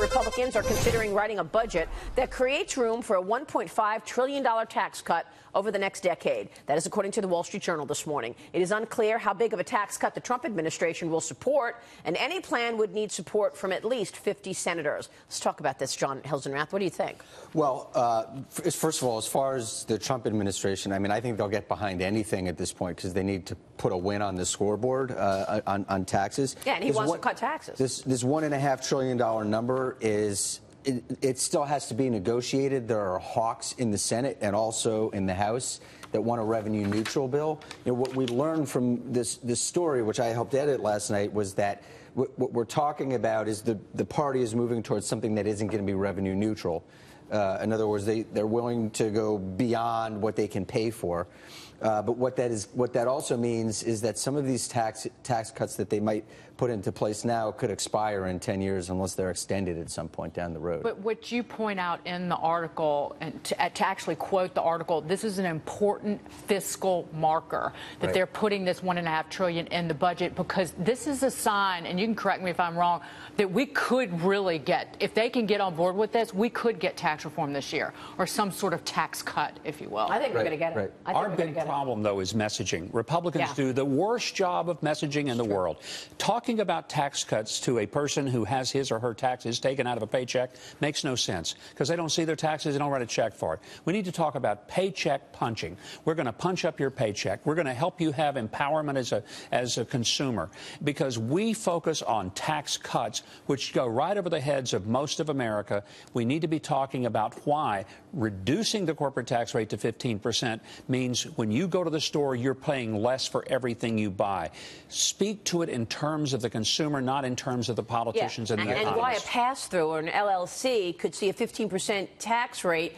Republicans are considering writing a budget that creates room for a $1.5 trillion tax cut over the next decade. That is according to the Wall Street Journal this morning. It is unclear how big of a tax cut the Trump administration will support, and any plan would need support from at least 50 senators. Let's talk about this, John Hilsenrath. What do you think? Well, first of all, as far as the Trump administration, I mean, I think they'll get behind anything at this point because they need to put a win on the scoreboard on taxes. Yeah, and he wants to cut taxes. This $1.5 trillion number is... It still has to be negotiated. There are hawks in the Senate and also in the House that want a revenue neutral bill. You know, what we learned from this story, which I helped edit last night, was that what we're talking about is the party is moving towards something that isn't going to be revenue neutral. In other words, they're willing to go beyond what they can pay for. But what that also means is that some of these tax cuts that they might put into place now could expire in 10 years unless they're extended at some point down the road. But what you point out in the article, and to actually quote the article, this is an important fiscal marker that Right. they're putting this $1.5 trillion in the budget, because this is a sign, and you can correct me if I'm wrong, that we could really get, if they can get on board with this, we could get tax reform this year, or some sort of tax cut, if you will. I think we're going to get it. Right. Our big problem, though, is messaging. Republicans do the worst job of messaging in the world. Talking about tax cuts to a person who has his or her taxes taken out of a paycheck makes no sense because they don't see their taxes, they don't write a check for it. We need to talk about paycheck punching. We're going to punch up your paycheck. We're going to help you have empowerment as a consumer, because we focus on tax cuts which go right over the heads of most of America. We need to be talking about why reducing the corporate tax rate to 15% means when you go to the store, you're paying less for everything you buy. Speak to it in terms of the consumer, not in terms of the politicians and the economists. And why a pass-through or an LLC could see a 15% tax rate,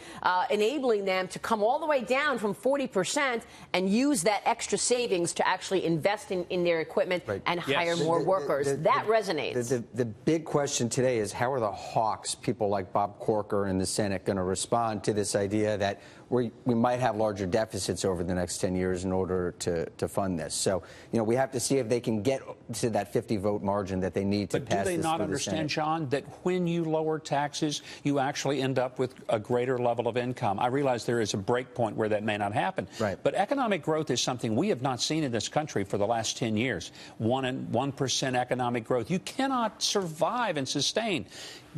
enabling them to come all the way down from 40% and use that extra savings to actually invest in their equipment and hire more workers. That resonates. The big question today is how are the hawks, people like Bob Corker in the Senate, going to respond to this idea that we might have larger deficits over the next 10 years in order to fund this. So, you know, we have to see if they can get to that 50-vote margin that they need to pass this. But do they not understand, John, that when you lower taxes, you actually end up with a greater level of income? I realize there is a break point where that may not happen. Right. But economic growth is something we have not seen in this country for the last 10 years. 1% economic growth. You cannot survive and sustain.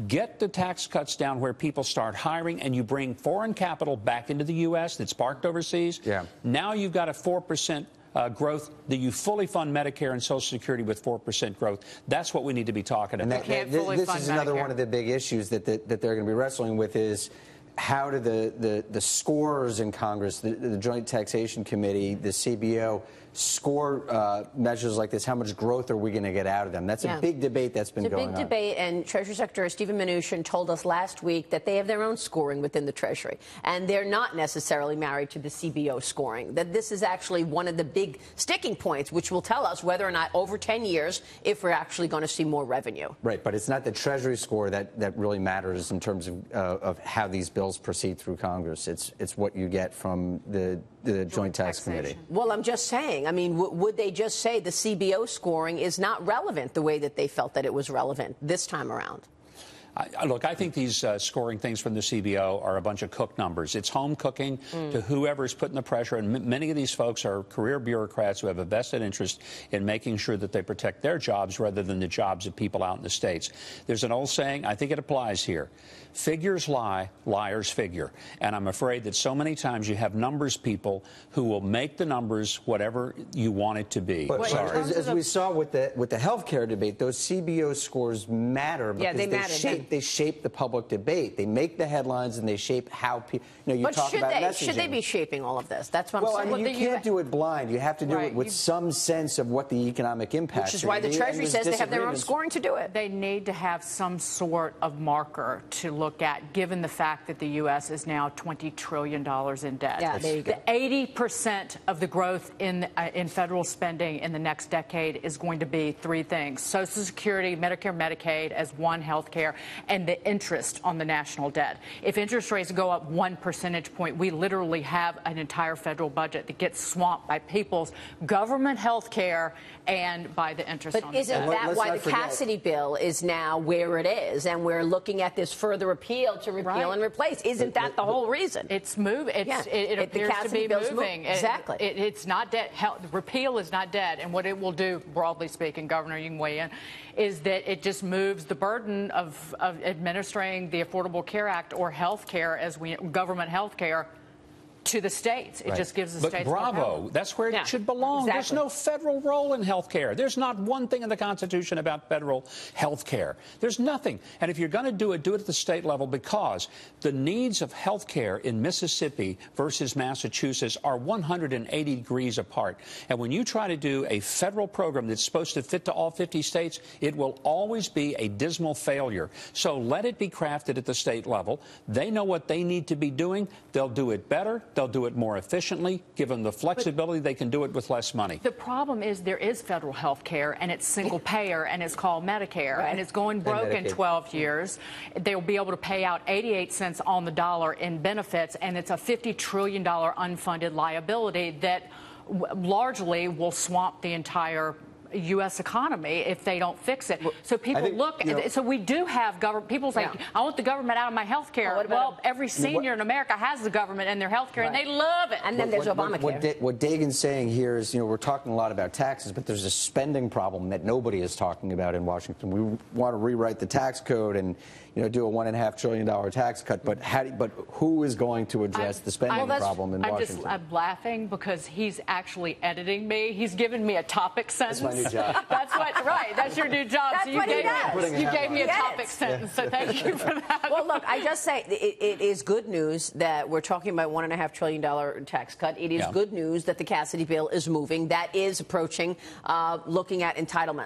Get the tax cuts down where people start hiring and you bring foreign capital back into the U.S. that's parked overseas. Yeah. Now you've got a 4% growth that you fully fund Medicare and Social Security with 4% growth. That's what we need to be talking about. This is another one of the big issues that they're going to be wrestling with is how do the scorers in Congress, the Joint Taxation Committee, the CBO, score measures like this? How much growth are we going to get out of them? That's a big debate that's been going on. It's a big debate, and Treasury Secretary Stephen Mnuchin told us last week that they have their own scoring within the Treasury, and they're not necessarily married to the CBO scoring, that this is actually one of the big sticking points, which will tell us whether or not over 10 years, if we're actually going to see more revenue. Right, but it's not the Treasury score that really matters in terms of how these bills proceed through Congress. It's what you get from the Joint Tax Committee. Well, I'm just saying, I mean, would they just say the CBO scoring is not relevant the way that they felt that it was relevant this time around? Look, I think these scoring things from the CBO are a bunch of cook numbers. It's home cooking to whoever's putting the pressure. And many of these folks are career bureaucrats who have a vested interest in making sure that they protect their jobs rather than the jobs of people out in the States. There's an old saying, I think it applies here. Figures lie, liars figure. And I'm afraid that so many times you have numbers people who will make the numbers whatever you want it to be. But as we saw with the health care debate, those CBO scores matter because they shape the public debate. They make the headlines and they shape how people. You talk about messaging. Should they be shaping all of this? That's what I'm saying. Well, I mean, you can't do it blind. You have to do it with some sense of what the economic impact is. Which is why the Treasury says they have their own scoring to do it. They need to have some sort of marker to look at, given the fact that the U.S. is now $20 trillion in debt. Yeah, there you go. 80% of the growth in federal spending in the next decade is going to be three things: Social Security, Medicare, Medicaid as one, health care, and the interest on the national debt. If interest rates go up 1 percentage point, we literally have an entire federal budget that gets swamped by people's government health care and by the interest on the debt. But isn't that why the Cassidy bill is now where it is, and we're looking at this further appeal to repeal and replace? Isn't that the whole reason? It's moving. It appears to be moving. Exactly. It's not dead. Repeal is not dead. And what it will do, broadly speaking, Governor, you can weigh in, is that it just moves the burden of administering the Affordable Care Act or health care, government health care, to the states. It just gives the states more power. That's where it should belong. There's no federal role in health care. There's not one thing in the Constitution about federal health care. There's nothing. And if you're going to do it at the state level, because the needs of health care in Mississippi versus Massachusetts are 180 degrees apart. And when you try to do a federal program that's supposed to fit to all 50 states, it will always be a dismal failure. So let it be crafted at the state level. They know what they need to be doing. They'll do it better. They'll do it more efficiently. Give them the flexibility. They can do it with less money. The problem is there is federal health care, and it's single payer, and it's called Medicare, and it's going broke in 12 years. They'll be able to pay out 88 cents on the dollar in benefits, and it's a $50 trillion unfunded liability that largely will swamp the entire U.S. economy if they don't fix it. So people so we do have government. People say, I want the government out of my health care. Well, every senior in America has the government in their health care, and they love it. And then there's Obamacare. What Dagan's saying here is, we're talking a lot about taxes, but there's a spending problem that nobody is talking about in Washington. We want to rewrite the tax code and, do a $1.5 trillion tax cut, but who is going to address the spending problem in Washington? I'm laughing because he's actually editing me. He's given me a topic sentence. That's my new job. That's your new job. That's so what he does. You gave me a topic sentence, so thank you for that. Well, look, I just say it is good news that we're talking about $1.5 trillion tax cut. It is good news that the Cassidy bill is moving. That is approaching looking at entitlements.